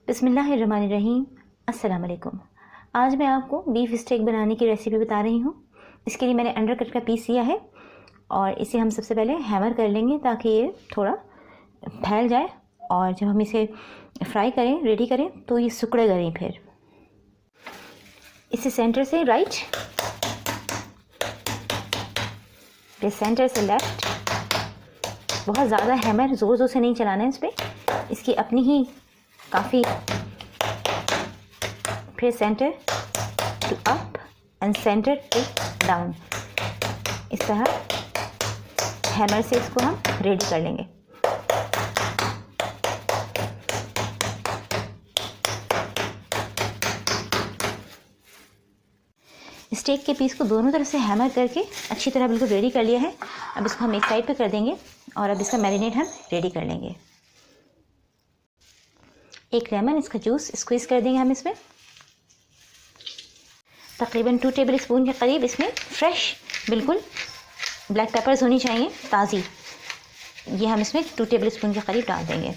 बिस्मिल्लाहिर्रहमानिर्रहीम। अस्सलाम वालेकुम। आज मैं आपको बीफ स्टेक बनाने की रेसिपी बता रही हूँ। इसके लिए मैंने अंडरकट का पीस लिया है और इसे हम सबसे पहले हैमर कर लेंगे ताकि ये थोड़ा फैल जाए और जब हम इसे फ्राई करें, रेडी करें तो ये सिकुड़ेगा नहीं। फिर इसे सेंटर से राइट, फिर सेंटर से लेफ़्ट। बहुत ज़्यादा हैमर ज़ोर ज़ोर से नहीं चलाना है इस पर, इसकी अपनी ही काफ़ी। फिर centre to up and centre to down, इस तरह हैमर से इसको हम रेडी कर लेंगे। स्टेक के पीस को दोनों तरफ से हैमर करके अच्छी तरह बिल्कुल रेडी कर लिया है। अब इसको हम एक साइड पे कर देंगे और अब इसका मैरिनेट हम रेडी कर लेंगे। एक लेमन, इसका जूस स्क्वीज़ कर देंगे हम इसमें। तकरीबन 2 टेबल स्पून के करीब इसमें फ्रेश बिल्कुल ब्लैक पेपर्स होनी चाहिए, ताज़ी। ये हम इसमें 2 टेबल स्पून के करीब डाल देंगे।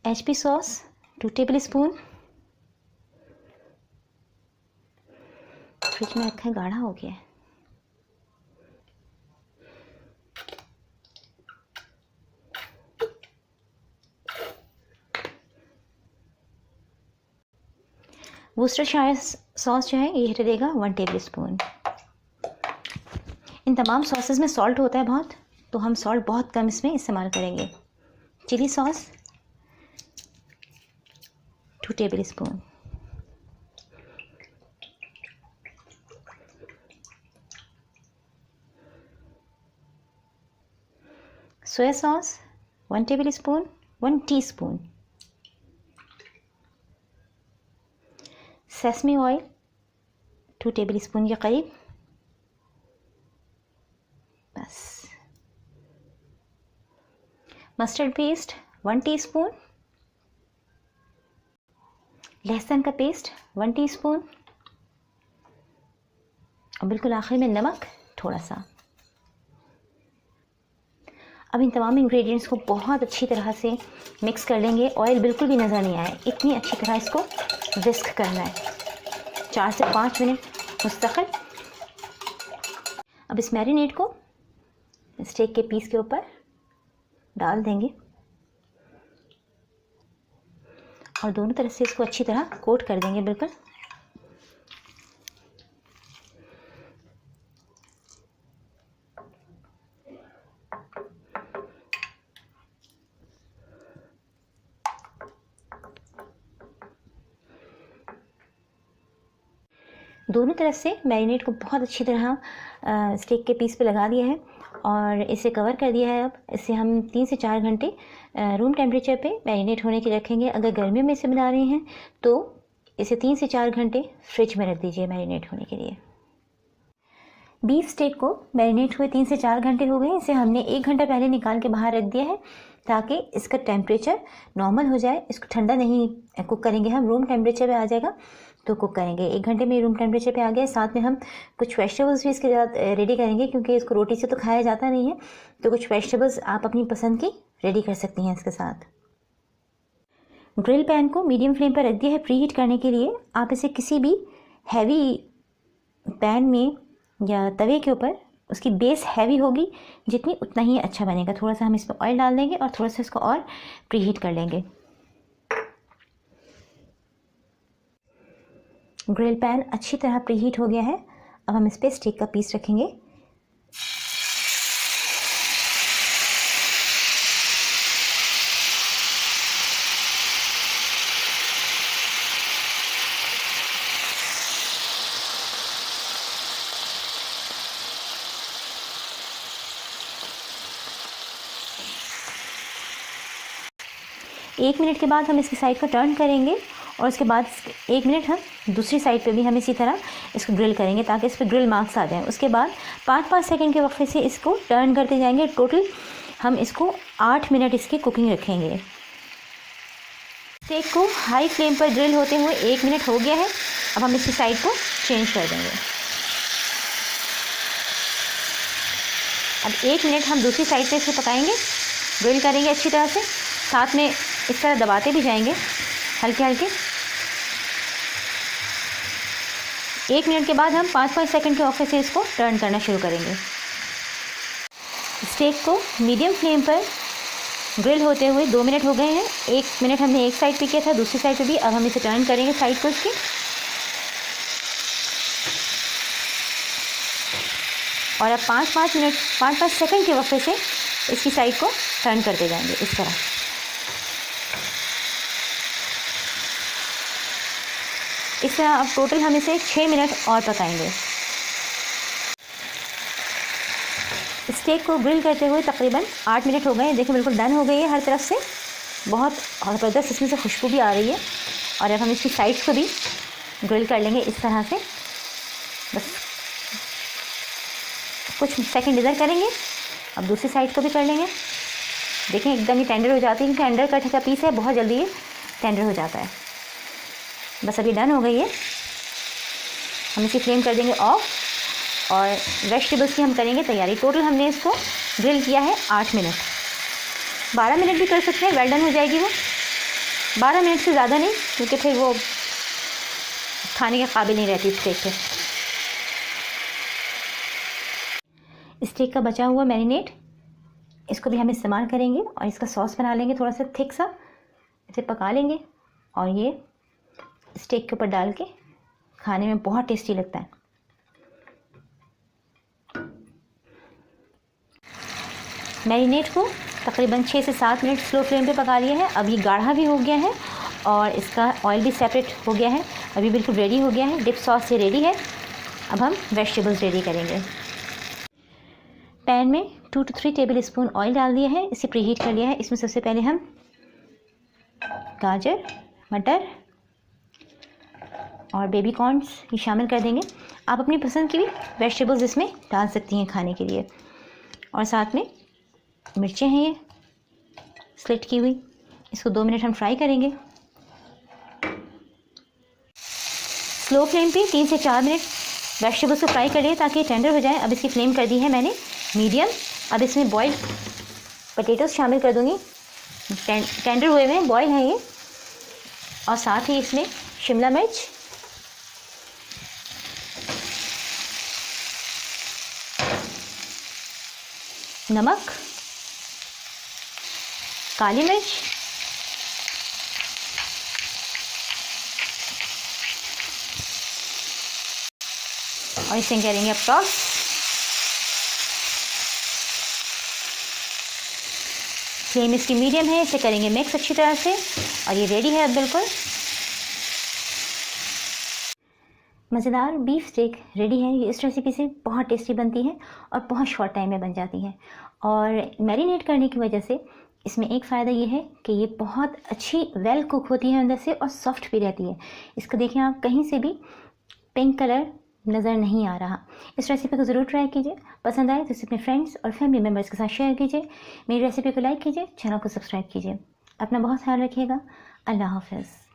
HP sauce 2 table spoon. Fridge में रखा है, गाढ़ा हो गया है। वुस्टरशायर सॉस जो है ये डलेगा 1 टेबल स्पून। इन तमाम सॉसेस में सॉल्ट होता है बहुत, तो हम सॉल्ट बहुत कम इसमें इस्तेमाल करेंगे। Chilli sauce 2 tablespoon. Soya sauce 1 tablespoon, 1 teaspoon. Sesame oil 2 tablespoon के करीब, बस। Mustard paste 1 teaspoon. लहसुन का पेस्ट 1 टीस्पून और बिल्कुल आखिर में नमक थोड़ा सा। अब इन तमाम इंग्रेडिएंट्स को बहुत अच्छी तरह से मिक्स कर लेंगे। ऑयल बिल्कुल भी नज़र नहीं आए, इतनी अच्छी तरह इसको विस्क करना है 4 से 5 मिनट मुस्तकिल। अब इस मैरिनेट को स्टेक के पीस के ऊपर डाल देंगे और दोनों तरफ से इसको अच्छी तरह कोट कर देंगे बिल्कुल। दोनों तरफ से मैरिनेट को बहुत अच्छी तरह स्टेक के पीस पे लगा दिया है और इसे कवर कर दिया है। अब इसे हम 3 से 4 घंटे रूम टेम्परेचर पे मैरिनेट होने के लिए रखेंगे। अगर गर्मियों में इसे बना रहे हैं तो इसे 3 से 4 घंटे फ्रिज में रख दीजिए मैरिनेट होने के लिए। बीफ स्टेक को मैरिनेट हुए 3 से 4 घंटे हो गए। इसे हमने 1 घंटा पहले निकाल के बाहर रख दिया है ताकि इसका टेम्परेचर नॉर्मल हो जाए। इसको ठंडा नहीं कुक करेंगे हम, रूम टेम्परेचर पे आ जाएगा तो कुक करेंगे। 1 घंटे में रूम टेम्परेचर पे आ गया। साथ में हम कुछ वेजिटेबल्स भी इसके साथ रेडी करेंगे क्योंकि इसको रोटी से तो खाया जाता नहीं है, तो कुछ वेजिटेबल्स आप अपनी पसंद की रेडी कर सकती हैं इसके साथ। ग्रिल पैन को मीडियम फ्लेम पर रख दिया है प्री हीट करने के लिए। आप इसे किसी भी हैवी पैन में या तवे के ऊपर, उसकी बेस हैवी होगी जितनी उतना ही अच्छा बनेगा। थोड़ा सा हम इसमें ऑयल डाल देंगे और थोड़ा सा इसको और प्री हीट कर लेंगे। ग्रिल पैन अच्छी तरह प्री हीट हो गया है। अब हम इस पर स्टेक का पीस रखेंगे। एक मिनट के बाद हम इसकी साइड को टर्न करेंगे और उसके बाद 1 मिनट हम दूसरी साइड पे भी हम इसी तरह इसको ग्रिल करेंगे ताकि इस पर ग्रिल मार्क्स आ जाएँ। उसके बाद 5-5 सेकंड के वक्फे से इसको टर्न करते जाएंगे। टोटल हम इसको 8 मिनट इसकी कुकिंग रखेंगे। स्टेक को हाई फ्लेम पर ग्रिल होते हुए 1 मिनट हो गया है। अब हम इसकी साइड को चेंज कर देंगे। अब 1 मिनट हम दूसरी साइड से इसे पकाएंगे, ग्रिल करेंगे अच्छी तरह से। साथ में इस तरह दबाते भी जाएंगे हल्के हल्के। 1 मिनट के बाद हम 5-5 सेकंड के औक़े से इसको टर्न करना शुरू करेंगे। स्टेक को मीडियम फ्लेम पर ग्रिल होते हुए 2 मिनट हो गए हैं। 1 मिनट हमने एक साइड पे किया था, दूसरी साइड पे भी। अब हम इसे टर्न करेंगे साइड को इसकी, और अब 5-5 सेकंड के वक्फे से इसकी साइड को टर्न करते जाएंगे इस तरह। इस तरह अब टोटल हम इसे 6 मिनट और पकाएंगे। स्टेक को ग्रिल करते हुए तकरीबन 8 मिनट हो गए। देखिए बिल्कुल डन हो गई है हर तरफ से, बहुत ज़बरदस्त इसमें से खुशबू भी आ रही है। और अब हम इसकी साइड्स को भी ग्रिल कर लेंगे इस तरह से। बस कुछ सेकंड इधर करेंगे, अब दूसरी साइड को भी कर लेंगे। देखें एकदम ही टेंडर हो जाती है, क्योंकि अंडर कट का पीस है, बहुत जल्दी ये टेंडर हो जाता है। बस अभी डन हो गई है। हम इसकी फ्लेम कर देंगे ऑफ, और वेजिटेबल्स की हम करेंगे तैयारी। टोटल हमने इसको ग्रिल किया है 8 मिनट। 12 मिनट भी कर सकते हैं, वेल डन हो जाएगी वो। 12 मिनट से ज़्यादा नहीं, क्योंकि फिर वो खाने के काबिल नहीं रहती स्टेक पे। स्टेक का बचा हुआ मैरिनेट, इसको भी हम इस्तेमाल करेंगे और इसका सॉस बना लेंगे थोड़ा सा थिक सा। इसे पका लेंगे और ये स्टेक के ऊपर डाल के खाने में बहुत टेस्टी लगता है। मैरिनेट को तकरीबन 6 से 7 मिनट स्लो फ्लेम पे पका लिया है। अब ये गाढ़ा भी हो गया है और इसका ऑयल भी सेपरेट हो गया है। अभी बिल्कुल रेडी हो गया है। डिप सॉस से रेडी है। अब हम वेजिटेबल्स रेडी करेंगे। पैन में 2 to 3 टेबल स्पून ऑयल डाल दिया है, इसे प्रीहीट कर लिया है। इसमें सबसे पहले हम गाजर, मटर और बेबी कॉर्न्स ये शामिल कर देंगे। आप अपनी पसंद की भी वेजिटेबल्स इसमें डाल सकती हैं खाने के लिए। और साथ में मिर्चें हैं ये स्लिट की हुई, इसको 2 मिनट हम फ्राई करेंगे। स्लो फ्लेम पे 3 से 4 मिनट वेजिटेबल्स को फ्राई करिए ताकि टेंडर हो जाए। अब इसकी फ्लेम कर दी है मैंने मीडियम। अब इसमें बॉइल्ड पोटैटोस शामिल कर दूँगी, टेंडर हुए हुए बॉयल हैं ये। और साथ ही इसमें शिमला मिर्च, नमक, काली मिर्च, और इसे करेंगे अब टॉस। फ्लेम इसकी मीडियम है, इसे करेंगे मिक्स अच्छी तरह से और ये रेडी है अब बिल्कुल। मज़ेदार बीफ स्टेक रेडी है। ये इस रेसिपी से बहुत टेस्टी बनती है और बहुत शॉर्ट टाइम में बन जाती है। और मैरिनेट करने की वजह से इसमें एक फ़ायदा ये है कि ये बहुत अच्छी वेल कुक होती है अंदर से और सॉफ्ट भी रहती है। इसको देखें आप, कहीं से भी पिंक कलर नज़र नहीं आ रहा। इस रेसिपी को ज़रूर ट्राई कीजिए। पसंद आए तो इसे अपने फ्रेंड्स और फैमिली मेम्बर्स के साथ शेयर कीजिए। मेरी रेसिपी को लाइक कीजिए, चैनल को सब्सक्राइब कीजिए। अपना बहुत ख्याल रखिएगा। अल्लाह हाफ़िज़।